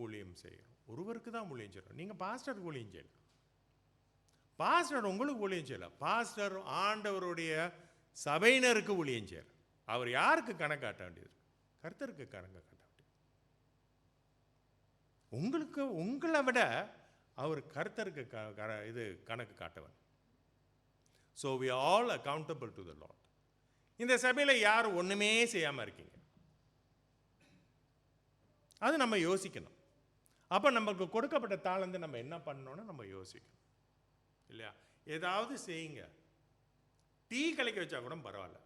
ஊழியம் செய்கிறோம், ஒருவருக்கு தான் ஊழியம் செய்கிறோம். நீங்கள் பாஸ்டருக்கு ஊழியம் செய்யலாம், பாஸ்டர் உங்களுக்கு ஊழியம் செய்யலாம். பாஸ்டர் ஆண்டவருடைய சபையினருக்கு ஊழியம் செய்யலாம். அவர் யாருக்கு கணக்காட்ட வேண்டியது? கர்த்தருக்கு கணக்கு காட்ட வேண்டியது. உங்களுக்கு உங்களை விட அவர் கர்த்தருக்கு இது கணக்கு காட்டவன். So we all accountable to the lord. இந்த சபையில் யார் ஒன்றுமே செய்யாமல் இருக்கீங்க, அது நம்ம யோசிக்கணும். அப்போ நமக்கு கொடுக்கப்பட்ட தாளந்து நம்ம என்ன பண்ணணும்னு நம்ம யோசிக்கணும் இல்லையா? ஏதாவது செய்யுங்க. டீ கலக்கி வச்சா கூட பரவாயில்ல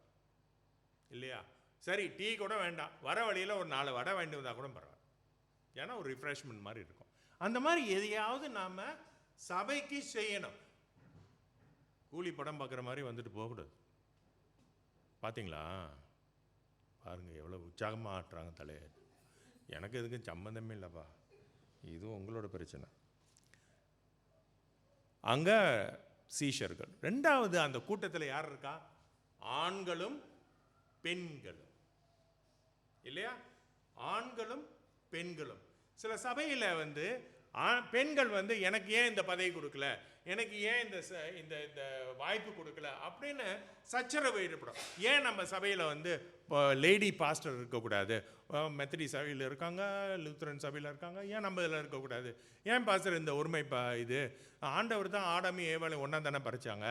இல்லையா? சரி டீ கூட வேண்டாம், வர வழியில் ஒரு 4 வடை வேண்டி வந்தால் கூட பரவாயில்ல, ஏன்னா ஒரு ரிஃப்ரெஷ்மெண்ட் மாதிரி இருக்கும். அந்த மாதிரி எதையாவது நாம் சபைக்கு செய்யணும். கூலி படம் பார்க்குற மாதிரி வந்துட்டு போகக்கூடாது. பார்த்தீங்களா, பாருங்கள் எவ்வளோ உற்சாகமாக ஆட்டுறாங்க தலையை. எனக்கு எதுக்கும் சம்மந்தமே இல்லைப்பா, இது உங்களோட பிரச்சனை. அங்கே சீஷர்கள். ரெண்டாவது, அந்த கூட்டத்தில் யார் இருக்கா? ஆண்களும் பெண்களும், இல்லையா? ஆண்களும் பெண்களும். சில சபையில் வந்து பெண்கள் வந்து எனக்கு ஏன் இந்த பதவி கொடுக்கல, எனக்கு ஏன் இந்த இந்த வாய்ப்பு கொடுக்கல அப்படின்னு சச்சரவு ஏற்படும். ஏன் நம்ம சபையில் வந்து லேடி பாஸ்டர் இருக்கக்கூடாது? மெத்தடி சபையில் இருக்காங்க, லூத்தரன் சபையில் இருக்காங்க, ஏன் நம்ம இதில் இருக்கக்கூடாது? ஏன் பாஸ்டர் இந்த ஒருமை இது ஆண்டவர் தான் ஆடாமி ஏவாளை ஒன்றா தானே பறிச்சாங்க,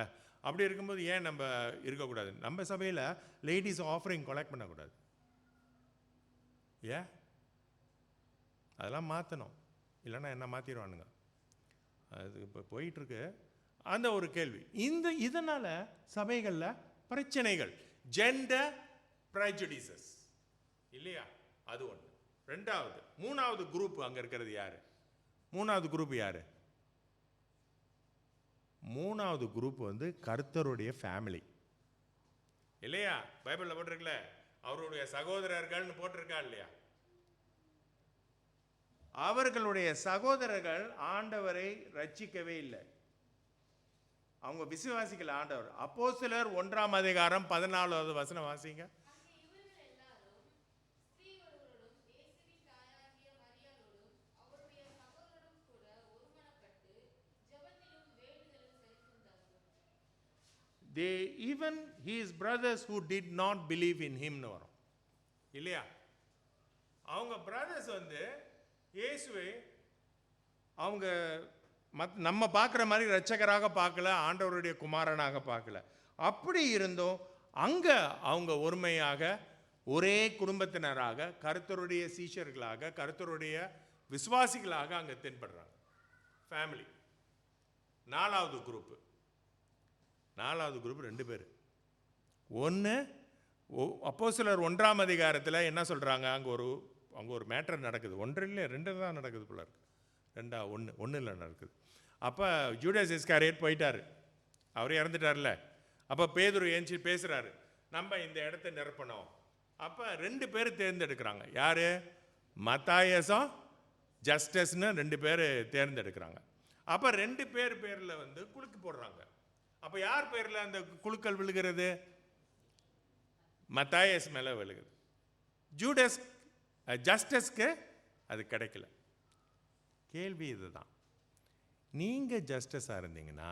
அப்படி இருக்கும்போது ஏன் நம்ம இருக்கக்கூடாது? நம்ம சபையில் லேடிஸ் ஆஃபரிங் கலெக்ட் பண்ணக்கூடாது, ஏன்? அதெல்லாம் மாற்றணும், இல்லைன்னா என்ன மாற்றிடுவானுங்க. அது இப்போ போயிட்டுருக்கு அந்த ஒரு கேள்வி. இதனால் சபைகளில் பிரச்சனைகள், ஜெண்டர் ப்ரெஜுடிசஸ், இல்லையா? அது ஒன்று. ரெண்டாவது, மூணாவது குரூப் அங்கே இருக்கிறது யார்? மூணாவது குரூப் யார்? மூணாவது குரூப் வந்து கர்த்தருடைய ஃபேமிலி, இல்லையா? பைபிளில் போட்டிருக்கல, அவருடைய சகோதரர்கள்னு போட்டிருக்கா இல்லையா? அவர்களுடைய சகோதரர்கள் ஆண்டவரை ரட்சிக்கவே இல்லை, அவங்க விசுவாசிகள் ஆண்டவர். அப்போஸ்தலர் 1:14 வாசிங்க. They even his brothers who did not believe in him னு வரும், இல்லையா? அவங்க பிரதர்ஸ் வந்து இயேசுவை அவங்க நம்ம பார்க்குற மாதிரி இரட்சகராக பார்க்கல, ஆண்டவருடைய குமாரனாக பார்க்கல. அப்படி இருந்தும் அங்கே அவங்க ஒருமையாக ஒரே குடும்பத்தினராக கர்த்தருடைய சீஷர்களாக கர்த்தருடைய விசுவாசிகளாக அங்கே தென்படுறாங்க. ஃபேமிலி. நாலாவது குரூப்பு 2 பேர். ஒன்று, அப்போஸ்தலர் 1 என்ன சொல்கிறாங்க? அங்கே ஒரு மேட்டர் நடக்குது. 1 இல்லை 2 தான் நடக்குது போல இருக்கு. 1 நடக்குது. அப்போ ஜூடாஸ் இஸ்காரியேட் போயிட்டார், அவர் இறந்துட்டார்ல. அப்போ பேதுரு ஏஞ்சி பேசுகிறாரு, நம்ம இந்த இடத்த நிரப்பணும். அப்போ 2 பேர் தேர்ந்தெடுக்கிறாங்க. யார்? மத்தாயஸும் ஜஸ்டஸ்னு 2 பேர் தேர்ந்தெடுக்கிறாங்க. அப்போ 2 பேரில் வந்து குலுக்கு போடுறாங்க. அப்போ யார் பேரில் அந்த குழுக்கள் விழுகிறது? மத்தாயஸ் மேலே விழுகுது. ஜஸ்டஸ்க்கு அது கிடைக்கல. கேள்வி இதுதான், நீங்கள் ஜஸ்டிஸாக இருந்தீங்கன்னா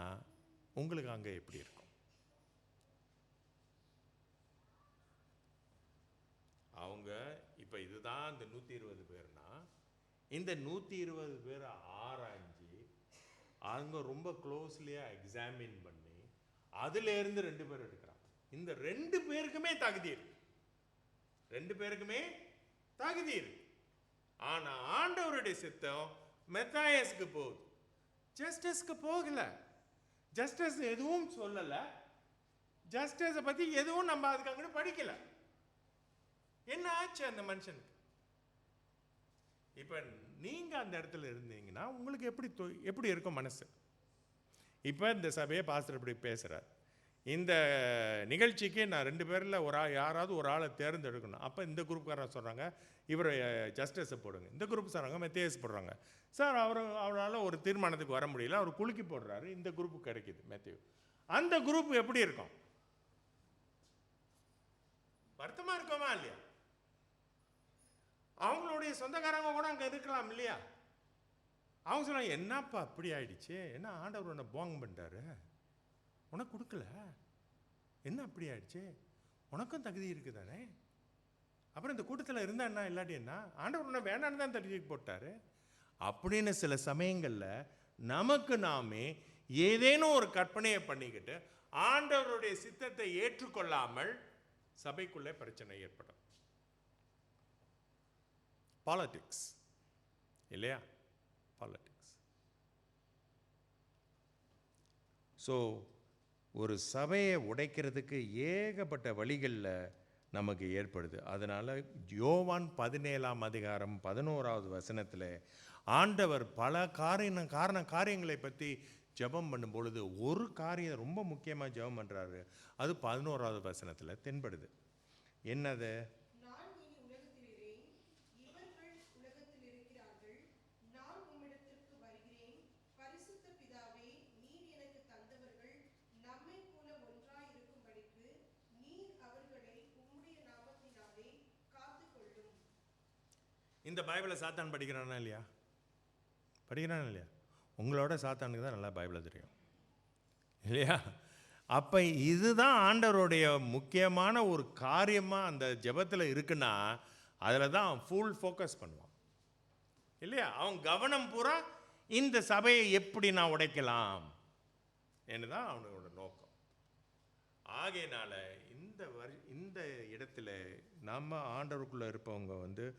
உங்களுக்கு அங்கே எப்படி இருக்கும்? அவங்க இப்போ இதுதான் இந்த 120 பேர்னா, இந்த 120 பேரை ஆராய்ஞ்சி அவங்க ரொம்ப க்ளோஸ்லியாக எக்ஸாமின் பண்ணி அதுலேருந்து 2 பேர் எடுக்கிறாங்க. இந்த 2 பேருக்குமே தகுதி இருக்கு, 2 பேருக்குமே தகுதி இருக்கு. ஆனால் ஆண்டவருடைய சித்தம் மெத்தாயஸ்க்கு போகுது, ஜஸ்டிஸ்க்கு போகல. ஜஸ்டிஸ் எதுவும் சொல்லலை, ஜஸ்டிஸை பற்றி எதுவும் நம்ம அதுக்கு அங்கே படிக்கல. என்ன ஆச்சு அந்த மனுஷனுக்கு? இப்போ நீங்கள் அந்த இடத்துல இருந்தீங்கன்னா உங்களுக்கு எப்படி இருக்கும் மனசு? இப்போ இந்த சபையை பாஸ்டர் இப்படி பேசுகிறார், இந்த நிகழ்ச்சிக்கு நான் 2 பேரில் யாராவது ஒரு ஆளை தேர்ந்தெடுக்கணும். அப்போ இந்த குரூப்காரன் சொல்கிறாங்க இவரை ஜஸ்டிஸை போடுங்க, இந்த குரூப் சொல்கிறாங்க மெத்தேயஸ் போடுறாங்க. சார் அவரால் ஒரு தீர்மானத்துக்கு வர முடியல, அவர் குலுக்கி போடுறாரு, இந்த குரூப்பு கிடைக்கிது மேத்யூ. அந்த குரூப் எப்படி இருக்கும்? வருத்தமாக இருக்கோமா இல்லையா? அவங்களுடைய சொந்தக்காரங்க கூட அங்கே இருக்கலாம் இல்லையா? அவங்க சொல்லுவாங்க, என்னப்பா அப்படி ஆயிடுச்சு, என்ன ஆண்டவர் உன்னை போங்க பண்ணிட்டாரு, உனக்கு கொடுக்கல, என்ன அப்படி ஆயிடுச்சு, உனக்கும் தகுதி இருக்குது தானே, அப்புறம் இந்த கூட்டத்தில் இருந்தா என்ன, இல்லாட்டி என்ன, ஆண்டவர் உன்னை வேண்டான்னு தான் தகுதி போட்டாரு அப்படின்னு சில சமயங்களில் நமக்கு நாமே ஏதேனும் ஒரு கற்பனையை பண்ணிக்கிட்டு ஆண்டவருடைய சித்தத்தை ஏற்றுக்கொள்ளாமல் சபைக்குள்ளே பிரச்சனை ஏற்படும். பாலிடிக்ஸ் இல்லையா? பாலிடிக்ஸ். ஸோ ஒரு சபையை உடைக்கிறதுக்கு ஏகப்பட்ட வழிகளில் நமக்கு ஏற்படுது. அதனால் யோவான் 17ஆம் அதிகாரம் 11வது வசனத்தில் ஆண்டவர் பல காரியங்களை பற்றி ஜெபம் பண்ணும் பொழுது ஒரு காரியம் ரொம்ப முக்கியமாக ஜெபம் பண்ணுறாரு. அது 11வது வசனத்தில் தென்படுது. என்னது? நான் இனி உலகத்தில் இரேன், இவர்கள் உலகத்தில் இருக்கிறார்கள், நான் உம்மிடத்திற்கு வருகிறேன். பரிசுத்த பிதாவே, நீர் எனக்கு தந்தவர்கள் நம்மைப் போல ஒன்றாயிருக்கும்படிக்கு நீர் அவர்களை உம்முடைய நாமத்தினாலே காத்துக்கொள்ளும். இந்த பைபிளை சாத்தான் படிக்கிறானா இல்லையா? படிக்கிறானா இல்லையா? உங்களோட சாத்தானுக்கு தான் நல்லா பைபிளை தெரியும் இல்லையா? அப்போ இதுதான் ஆண்டவருடைய முக்கியமான ஒரு காரியமாக அந்த ஜெபத்தில் இருக்குன்னா அதில் தான் அவன் ஃபுல் ஃபோக்கஸ் பண்ணுவான் இல்லையா? அவன் கவனம் பூரா இந்த சபையை எப்படி நான் உடைக்கலாம் என்று தான் அவனோட நோக்கம். ஆகையினால இந்த இடத்துல நம்ம ஆண்டவருக்குள்ளே இருப்பவங்க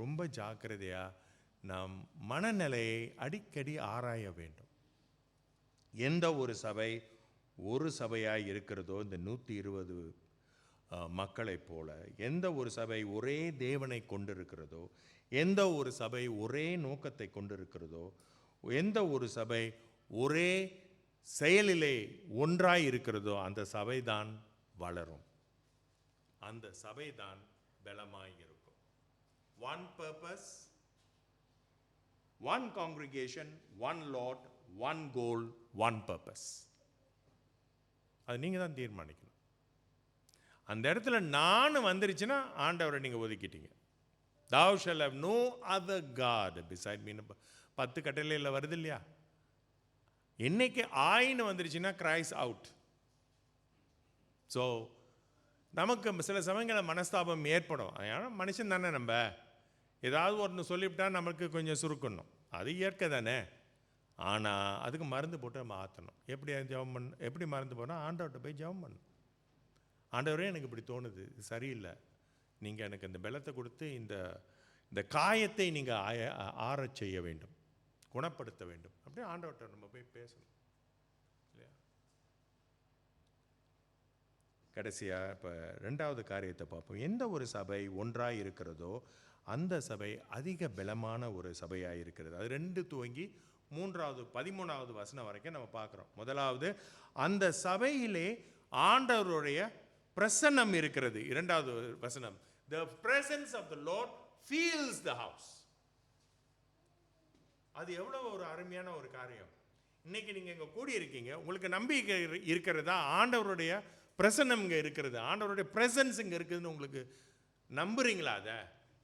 ரொம்ப ஜாக்கிரதையாக நாம் மனநிலையை அடிக்கடி ஆராய வேண்டும். எந்த ஒரு சபை ஒரு சபையாக இருக்கிறதோ, இந்த 120 மக்களைப் போல எந்த ஒரு சபை ஒரே தேவனை கொண்டிருக்கிறதோ, எந்த ஒரு சபை ஒரே நோக்கத்தை கொண்டிருக்கிறதோ, எந்த ஒரு சபை ஒரே செயலிலே ஒன்றாய் இருக்கிறதோ அந்த சபை தான் வளரும், அந்த சபை தான் பலமாய் இருக்கும். One purpose, one congregation, one Lord, one goal, one purpose. அது நீங்கள் தான் தீர்மானிக்கணும். அந்த இடத்துல நான் வந்துருச்சுன்னா ஆண்டவரை நீங்கள் ஒதுக்கிட்டீங்க. Thou shall have no other God beside me. 10 கட்டளையில் வருது இல்லையா? இன்னைக்கு ஆயின்னு வந்துருச்சுன்னா கிரைஸ் அவுட். ஸோ நமக்கு சில சமயங்களில் மனஸ்தாபம் ஏற்படும். ஆனால் மனுஷன் தானே, நம்ம ஏதாவது ஒன்று சொல்லிவிட்டா நமக்கு கொஞ்சம் சுருக்கணும், அது இயற்கை தானே. ஆனால் அதுக்கு மருந்து போட்டு நம்ம ஆற்றணும். எப்படி மருந்து போனால் ஆண்டவர்கிட்ட போய் ஜெபம் பண்ணணும். ஆண்டவரே எனக்கு இப்படி தோணுது, இது சரியில்லை, நீங்கள் எனக்கு இந்த பலத்தை கொடுத்து இந்த காயத்தை நீங்கள் ஆறச் செய்ய வேண்டும், குணப்படுத்த வேண்டும். அப்படியே ஆண்டவர்கிட்ட நம்ம போய் பேசணும் இல்லையா? கடைசியாக இப்போ 2வது காரியத்தை பார்ப்போம். எந்த ஒரு சபை ஒன்றாக இருக்கிறதோ அந்த சபை அதிக பலமான ஒரு சபையாக இருக்கிறது. அது 2 துவங்கி 13வது வசனம் வரைக்கும் நம்ம பார்க்குறோம். முதலாவது, அந்த சபையிலே ஆண்டவருடைய பிரசன்னம் இருக்கிறது. 2வது வசனம், the presence of the Lord fills the house. அது எவ்வளவு ஒரு அருமையான ஒரு காரியம். இன்னைக்கு நீங்கள் இங்கே கூடி இருக்கீங்க, உங்களுக்கு நம்பிக்கை இருக்கிறதா ஆண்டவருடைய பிரசன்னம் இங்கே இருக்கிறது, ஆண்டவருடைய பிரசன்ஸ் இங்கே இருக்குதுன்னு உங்களுக்கு நம்புறீங்களா? அதை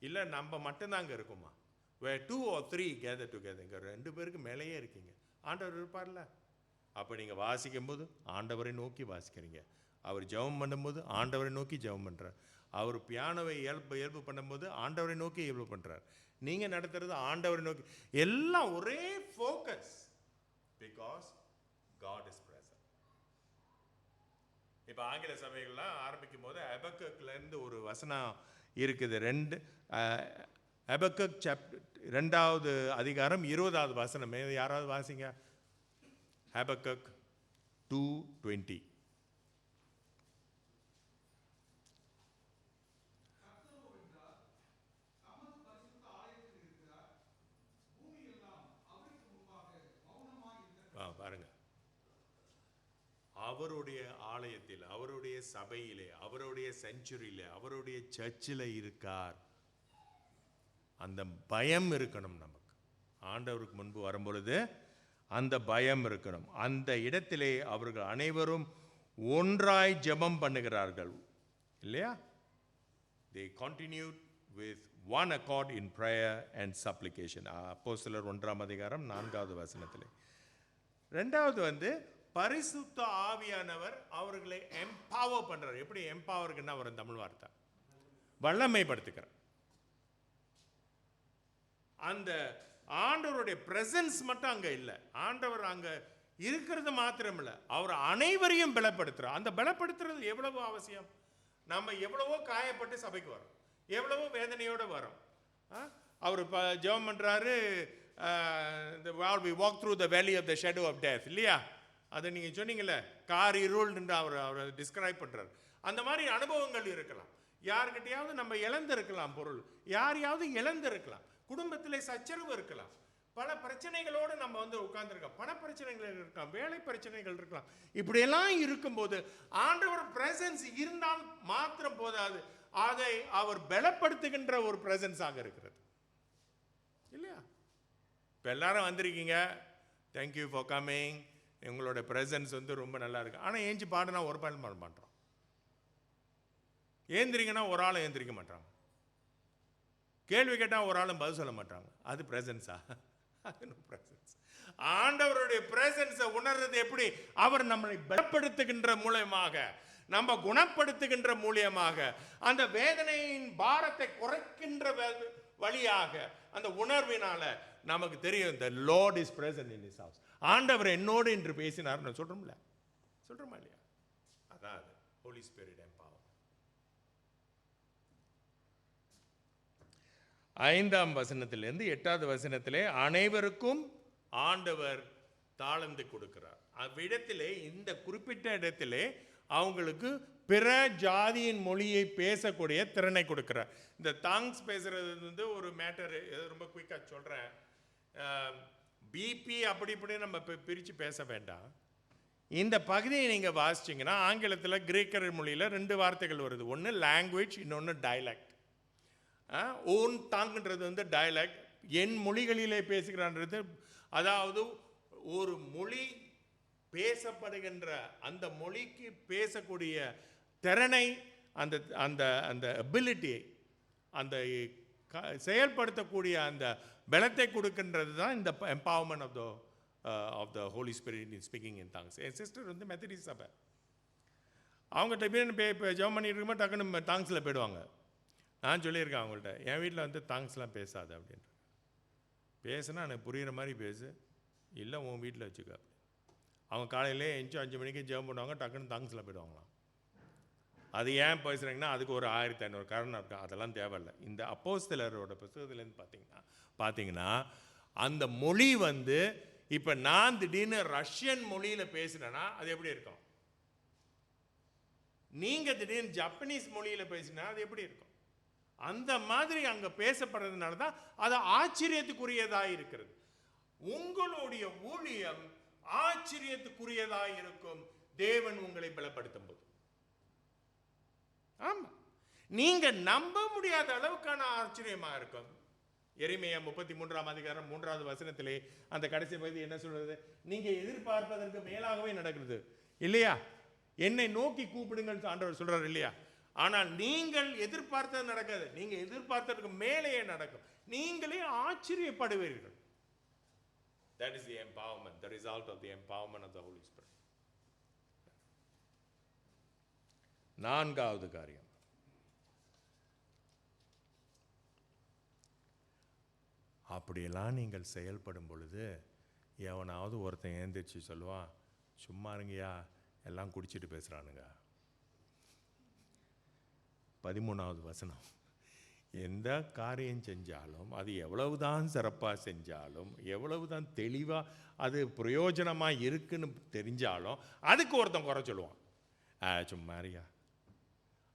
இல்லை நம்ம மட்டும்தான் அங்கே இருக்குமா? where 2 or 3 gather together, இங்கே 2 பேருக்கு மேலேயே இருக்கீங்க, ஆண்டவர் இருப்பார்ல. அப்போ நீங்கள் வாசிக்கும் போது ஆண்டவரை நோக்கி வாசிக்கிறீங்க, அவர் ஜெபம் பண்ணும்போது ஆண்டவரை நோக்கி ஜெபம் பண்ணுறார், அவர் பியானோவை இயல்பு பண்ணும்போது ஆண்டவரை நோக்கி இயல்பு பண்ணுறார், நீங்கள் நடத்துறது ஆண்டவரை நோக்கி, எல்லாம் ஒரே focus. Because God is present. இப்போ ஆங்கில சபைகள்லாம் ஆரம்பிக்கும் போது ஹபக்குக்லேருந்து ஒரு வசனம் இருக்குது. ஹபக்குக் சாப்டர் 2வது அதிகாரம் 20வது வசனம். யாராவது வாசிங்க. ஹபக்குக் 2:20. பாருங்க, அவருடைய ஆலயத்தில், அவருடைய சபையிலே, அவருடைய செஞ்சுரியிலே, அவருடைய சர்ச்சில் இருக்கார். அந்த பயம் இருக்கணும் நமக்கு. ஆண்டவருக்கு முன்பு வரும்பொழுது அந்த பயம் இருக்கணும். அந்த இடத்திலே அவர்கள் அனைவரும் ஒன்றாய் ஜெபம் பண்ணுகிறார்கள் இல்லையா? They continued with one accord in prayer and supplication. அப்போஸ்தலர் 1ஆம் அதிகாரம் 4வது வசனத்திலே. 2வது பரிசுத்த ஆவியானவர் அவர்களை எம்பவர் பண்றார். எப்படி எம்பவர்னா ஒரு தமிழ் வார்த்தை, வல்லமைப்படுத்துகிறார். அந்த ஆண்டவருடைய பிரசன்ஸ் மட்டும் அங்க இல்லை, ஆண்டவர் அங்க இருக்கிறது மாத்திரம் இல்லை, அவர் அனைவரையும் பலப்படுத்துறார். அந்த பலப்படுத்துறது எவ்வளவு அவசியம். நம்ம எவ்வளவோ காயப்பட்டு சபைக்கு வரோம், எவ்வளவோ வேதனையோடு வரோம். அவர் ஜெபம் பண்றாரு, we walk through the valley of the shadow of death இல்லையா? அதை நீங்க சொன்னீங்கல்ல, கார் இருள்னு அவர் டிஸ்கிரைப் பண்றாரு. அந்த மாதிரி அனுபவங்கள் இருக்கலாம். யார்கிட்டயாவது நம்ம இழந்திருக்கலாம் பொருள், யாரையாவது இழந்திருக்கலாம், குடும்பத்தில் சச்சரவு இருக்கலாம், பல பிரச்சனைகளோடு நம்ம வந்து உட்கார்ந்துருக்கோம், பண பிரச்சனைகள் இருக்கலாம், வேலை பிரச்சனைகள் இருக்கலாம். இப்படியெல்லாம் இருக்கும்போது ஆண்டவர் பிரசன்ஸ் இருந்தால் மாத்திரம் போதாது, அதை அவர் பலப்படுத்துகின்ற ஒரு பிரசன்ஸாக இருக்கிறது இல்லையா? இப்போ எல்லாரும் வந்திருக்கீங்க, தேங்க்யூ ஃபார் கம்மிங், உங்களோட பிரசன்ஸ் வந்து ரொம்ப நல்லா இருக்கு. ஆனால் ஏஞ்சி பாடுனா ஒரு பாடல் பாட மாட்டோம், ஏந்திரிங்கன்னா ஒரு ஆளும் ஏந்திரிக்க மாட்டாங்க, கேள்வி கேட்டால் ஒரு ஆளும் பதில் சொல்ல மாட்டாங்க. அது பிரசன்ஸா? அது பிரசன்ஸ். ஆண்டவருடைய பிரசன்ஸை உணர்றது எப்படி? அவர் நம்மளை பலப்படுத்துகின்ற மூலமாக, நம்ம குணப்படுத்துகின்ற மூலியமாக, அந்த வேதனையின் பாரத்தை குறைக்கின்ற வழியாக, அந்த உணர்வினால நமக்கு தெரியும் the Lord is present in his house. ஆண்டவர் என்னோடு என்று பேசினார் சொல்றோம்ல, சொல்றோமா இல்லையா? அதான் அது Holy Spirit empower. 5ஆம் வசனத்திலிருந்து 8வது வசனத்திலே அனைவருக்கும் ஆண்டவர் தாளந்து கொடுக்கிறார். அவ்விடத்திலே, இந்த குறிப்பிட்ட இடத்திலே அவங்களுக்கு பிற ஜாதியின் மொழியை பேசக்கூடிய திறனை கொடுக்கிறார். இந்த தாங்ஸ் பேசுறது வந்து ஒரு மேட்டர், ரொம்ப குயிக்காக சொல்கிறேன். பிபி அப்படி இப்படி நம்ம பிரித்து பேச வேண்டாம். இந்த பகுதியை நீங்கள் வாசிச்சிங்கன்னா ஆங்கிலத்தில் கிரேக்கர் மொழியில் 2 வார்த்தைகள் வருது. ஒன்று லாங்குவேஜ், இன்னொன்று டைலக்ட். ஓன் தாங்ன்றது வந்து டைலக்ட், என் மொழிகளிலே பேசுகிறான்றது, அதாவது ஒரு மொழி பேசப்படுகின்ற அந்த மொழிக்கு பேசக்கூடிய திறனை, அந்த அந்த அந்த எபிலிட்டியை, அந்த செயல்படுத்தக்கூடிய அந்த பலத்தை கொடுக்கின்றது தான் இந்த empowerment of the Holy Spirit in speaking in tongues. என் சிஸ்டர் வந்து மெத்தடிஸ்ட் சபை, அவங்க இப்போ ஜெபம் பண்ணிட்டு இருக்கும்போது டக்குன்னு தாங்ஸில் போயிடுவாங்க. நான் சொல்லியிருக்கேன் அவங்கள்ட்ட, என் வீட்டில் வந்து தாங்ஸ்லாம் பேசாது அப்படின்ற, பேசுனா எனக்கு புரிகிற மாதிரி பேசு, இல்லை உன் வீட்டில் வச்சுக்க. அவங்க காலையிலே 5 மணிக்கு ஜெபம் பண்ணுவாங்க, டக்குன்னு தாங்ஸில் போயிடுவாங்களாம். அது ஏன் பேசுகிறீங்கன்னா அதுக்கு ஒரு 1500 காரணம் இருக்கும், அதெல்லாம் தேவையில்லை. இந்த அப்போஸ்தலரோட புத்தகத்துலேருந்து பார்த்தீங்கன்னா அந்த மொழி வந்து, இப்போ நான் திடீர்னு ரஷ்யன் மொழியில் பேசினேன்னா அது எப்படி இருக்கும்? நீங்கள் திடீர்னு ஜப்பனீஸ் மொழியில் பேசினா அது எப்படி இருக்கும்? அந்த மாதிரி அங்கே பேசப்படுறதுனால தான் அது ஆச்சரியத்துக்குரியதாக இருக்கிறது. உங்களுடைய ஊழியம் ஆச்சரியத்துக்குரியதாக இருக்கும் தேவன் உங்களை பலப்படுத்தும் போது. ஆமா, நீங்க நம்ப முடியாத அளவுக்கான ஆச்சரியமா இருக்கும். எரேமியா 33ஆம் அதிகாரம் 3வது வசனத்திலே அந்த கடைசி பகுதி என்ன சொல்றது? நீங்க எதிர்பார்ப்பதற்கு மேலாகவே நடக்கிறது இல்லையா? என்னை நோக்கி கூப்பிடுங்கள் ஆண்டவர் சொல்றாரு இல்லையா? ஆனால் நீங்கள் எதிர்பார்த்தது நடக்காது, நீங்க எதிர்பார்த்ததுக்கு மேலேயே நடக்கும், நீங்களே ஆச்சரியப்படுவீர்கள். That is the empowerment, the result of the empowerment of the Holy Spirit. 4வது காரியம், அப்படியெல்லாம் நீங்கள் செயல்படும் பொழுது எவனாவது ஒருத்தன் ஏந்திரிச்சு சொல்லுவான், சும்மா இருங்கயா, எல்லாம் குடிச்சிட்டு பேசுகிறானுங்க. 13வது வசனம், எந்த காரியம் செஞ்சாலும் அது எவ்வளவுதான் சிறப்பாக செஞ்சாலும், எவ்வளவுதான் தெளிவாக அது பிரயோஜனமாக இருக்குன்னு தெரிஞ்சாலும் அதுக்கு ஒருத்தன் குறை சொல்லுவான், சும்மாரியா.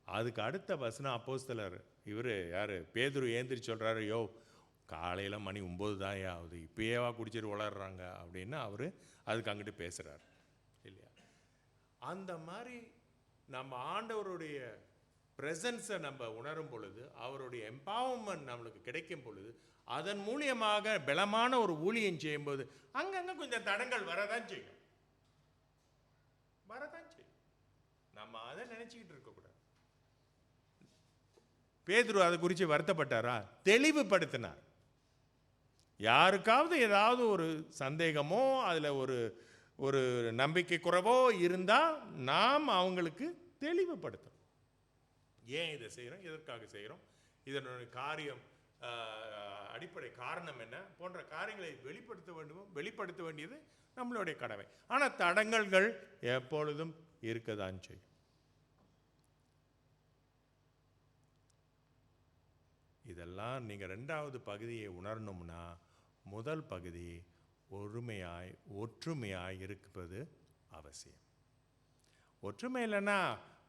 அதுக்கு அடுத்த வசனம் அப்போஸ்தலர் இவர் யார், பேதுரு ஏந்திரிச்சு சொல்கிறாரு, யோ காலையில் மணி 9 தான் ஆகுது, இப்போயேவா குடிச்சிட்டு வளர்றாங்க அப்படின்னு அவர் அதுக்கு அங்கிட்டு பேசுகிறார் இல்லையா? அந்த மாதிரி நம்ம ஆண்டவருடைய பிரசன்ஸை நம்ம உணரும் பொழுது, அவருடைய எம்பவர்மெண்ட் நம்மளுக்கு கிடைக்கும் பொழுது, அதன் மூலியமாக பலமான ஒரு ஊழியம் செய்யும்போது அங்கங்கே கொஞ்சம் தடங்கள் வரதான் செய்யும், நம்ம அதை நினைச்சுக்கிட்டு இருக்கக்கூடாது. பேதுரு அதை குறித்து வருத்தப்பட்டாரா? தெளிவுபடுத்தினார். யாருக்காவது ஏதாவது ஒரு சந்தேகமோ அதில் ஒரு நம்பிக்கை குறைவோ இருந்தால் நாம் அவங்களுக்கு தெளிவுபடுத்தணும். ஏன் இதை செய்கிறோம், எதற்காக செய்கிறோம், இதனுடைய காரியம், அடிப்படை காரணம் என்ன போன்ற காரியங்களை வெளிப்படுத்த வேண்டியது நம்மளுடைய கடமை. ஆனால் தடங்கல்கள் எப்பொழுதும் இருக்கதான் செய்யும். இதெல்லாம் நீங்கள் 2வது பகுதியை உணரணும்னா, முதல் பகுதி ஒற்றுமையாய் இருப்பது அவசியம். ஒற்றுமை இல்லைன்னா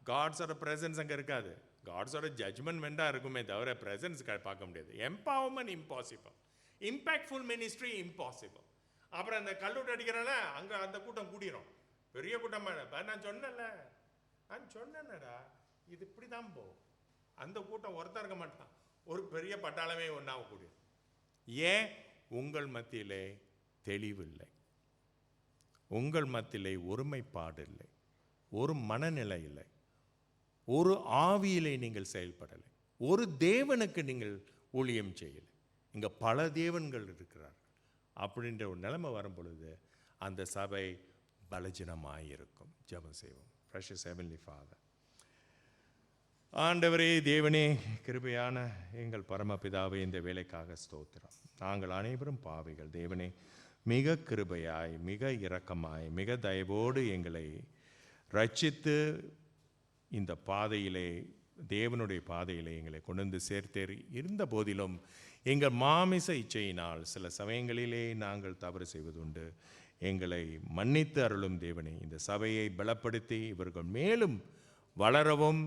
காட்ஸோட பிரசன்ஸ் அங்கே இருக்காது. காட்ஸோட ஜட்ஜ்மெண்ட் இருக்குமே தவிர ப்ரெசன்ஸ் பார்க்க முடியாது. Empowerment impossible, impactful ministry impossible. அப்புறம் அந்த கல்லூட்டு அடிக்கிறனால அங்கே அந்த கூட்டம் கூடிரும், பெரிய கூட்டமாக. நான் சொன்னேன்டா இது இப்படி தான் போகும். அந்த கூட்டம் ஒருத்தர் இருக்க மாட்டான், ஒரு பெரிய பட்டாளமே ஒன்றாக கூடிரும். ஏன்? உங்கள் மத்தியிலே தெளிவில்லை, உங்கள் மத்தியிலே ஒருமைப்பாடு இல்லை, ஒரு மனநிலை இல்லை, ஒரு ஆவியிலே நீங்கள் செயல்படலை, ஒரு தேவனுக்கு நீங்கள் ஊழியம் செய்யலை. இங்கே பல தேவன்கள் இருக்கிறார்கள். அப்படின்ற ஒரு நிலைமை வரும் பொழுது அந்த சபை பலஜனமாயிருக்கும். ஜெபம் செய்வோம். Precious Heavenly Father, ஆண்டவரே, தேவனே, கிருபையான எங்கள் பரமபிதாவே, இந்த வேலைக்காக ஸ்தோத்திரம். நாங்கள் அனைவரும் பாவிகள் தேவனே. மிக கிருபையாய், மிக இரக்கமாய், மிக தயவோடு எங்களை ரட்சித்து இந்த பாதையிலே, தேவனுடைய பாதையிலே எங்களை கொண்டு வந்து சேர்த்தேறி இருந்த போதிலும் எங்கள் மாமிச இச்சையினால் சில சமயங்களிலே நாங்கள் தவறு செய்வதுண்டு. எங்களை மன்னித்து அருளும் தேவனே. இந்த சபையை பலப்படுத்தி இவர்கள் மேலும் வளரவும்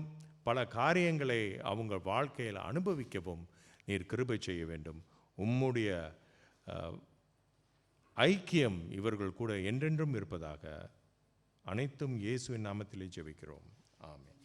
பல காரியங்களை அவங்க வாழ்க்கையில் அனுபவிக்கவும் நீர் கிருபை செய்ய வேண்டும். உம்முடைய ஐக்கியம் இவர்கள் கூட என்றென்றும் இருப்பதாக அனைத்தும் இயேசுவின் நாமத்திலே ஜெபிக்கிறோம். ஆமென்.